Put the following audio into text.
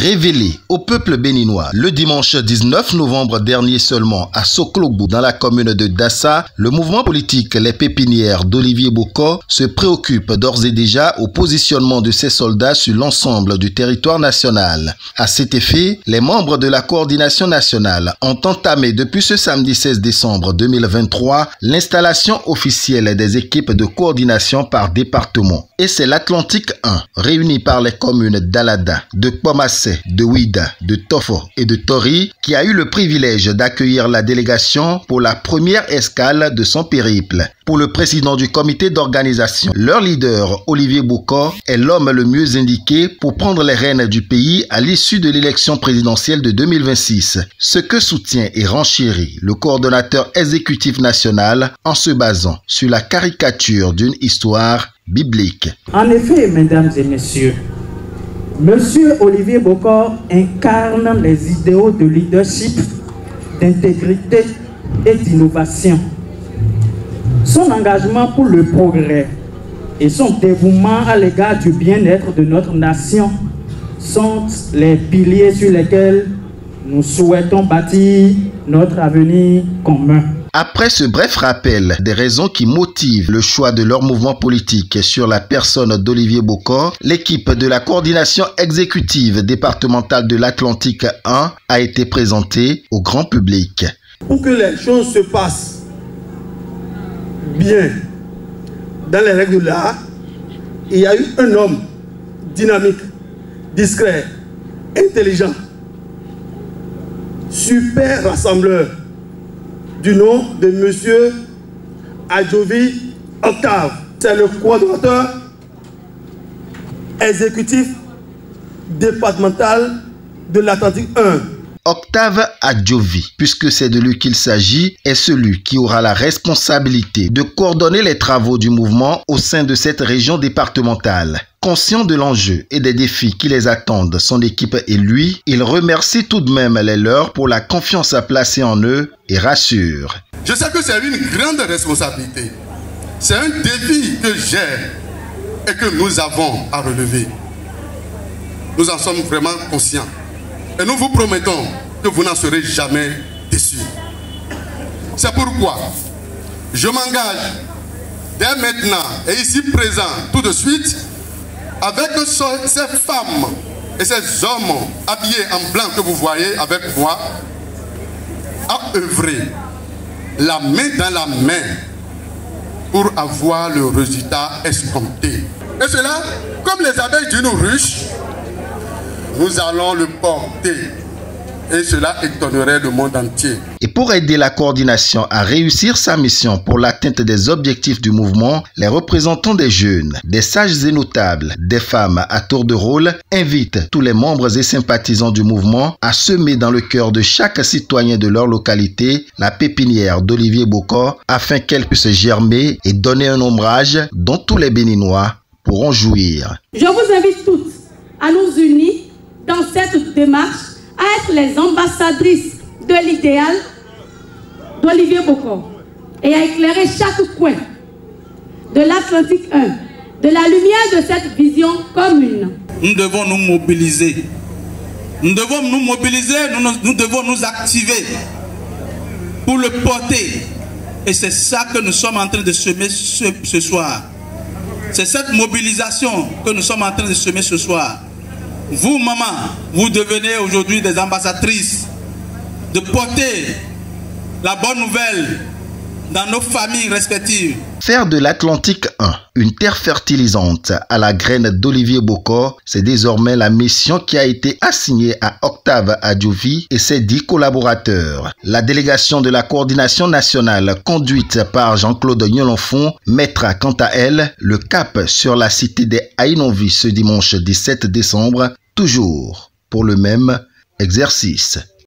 révélé au peuple béninois. Le dimanche 19 novembre dernier seulement, à Soklobo, dans la commune de Dassa, le mouvement politique Les Pépinières d'Olivier Bokor se préoccupe d'ores et déjà au positionnement de ses soldats sur l'ensemble du territoire national. À cet effet, les membres de la coordination nationale ont entamé depuis ce samedi 16 décembre 2023 l'installation officielle des équipes de coordination par département. Et c'est l'Atlantique 1, réuni par les communes d'Alada, de Pomassé, de Ouida, de Tofo et de Tori, qui a eu le privilège d'accueillir la délégation pour la première escale de son périple. Pour le président du comité d'organisation, leur leader, Olivier Bokor, est l'homme le mieux indiqué pour prendre les rênes du pays à l'issue de l'élection présidentielle de 2026. Ce que soutient et renchérit le coordonnateur exécutif national en se basant sur la caricature d'une histoire biblique. En effet, mesdames et messieurs, Monsieur Olivier Bokor incarne les idéaux de leadership, d'intégrité et d'innovation. Son engagement pour le progrès et son dévouement à l'égard du bien-être de notre nation sont les piliers sur lesquels nous souhaitons bâtir notre avenir commun. Après ce bref rappel des raisons qui motivent le choix de leur mouvement politique sur la personne d'Olivier Bokor, l'équipe de la coordination exécutive départementale de l'Atlantique 1 a été présentée au grand public. Pour que les choses se passent bien dans les règles de l'art, il y a eu un homme dynamique, discret, intelligent, super rassembleur, du nom de Monsieur Adjovi Octave. C'est le coordonnateur exécutif départemental de l'Atlantique 1. Octave Adjovi, puisque c'est de lui qu'il s'agit, est celui qui aura la responsabilité de coordonner les travaux du mouvement au sein de cette région départementale. Conscient de l'enjeu et des défis qui les attendent, son équipe et lui, il remercie tout de même les leurs pour la confiance à placer en eux et rassure. Je sais que c'est une grande responsabilité. C'est un défi que j'ai et que nous avons à relever. Nous en sommes vraiment conscients. Et nous vous promettons que vous n'en serez jamais déçus. C'est pourquoi je m'engage dès maintenant et ici présent tout de suite avec ces femmes et ces hommes habillés en blanc que vous voyez avec moi à œuvrer la main dans la main pour avoir le résultat escompté. Et cela, comme les abeilles d'une ruche, nous allons le porter. Et cela étonnerait le monde entier. Et pour aider la coordination à réussir sa mission pour l'atteinte des objectifs du mouvement, les représentants des jeunes, des sages et notables, des femmes à tour de rôle invitent tous les membres et sympathisants du mouvement à semer dans le cœur de chaque citoyen de leur localité la pépinière d'Olivier Bokor afin qu'elle puisse germer et donner un ombrage dont tous les Béninois pourront jouir. Je vous invite toutes à nous unir dans cette démarche à être les ambassadrices de l'idéal d'Olivier Bokor et à éclairer chaque coin de l'Atlantique 1 de la lumière de cette vision commune. Nous devons nous mobiliser. Nous devons nous mobiliser, nous devons nous activer pour le porter. Et c'est ça que nous sommes en train de semer ce soir. C'est cette mobilisation que nous sommes en train de semer ce soir. Vous, maman, vous devenez aujourd'hui des ambassadrices de porter la bonne nouvelle dans nos familles respectives. Faire de l'Atlantique 1 une terre fertilisante à la graine d'Olivier Bokor, c'est désormais la mission qui a été assignée à Octave Adjovi et ses 10 collaborateurs. La délégation de la coordination nationale conduite par Jean-Claude Nyolonfon mettra quant à elle le cap sur la cité des Aïnonvi ce dimanche 17 décembre, toujours pour le même exercice.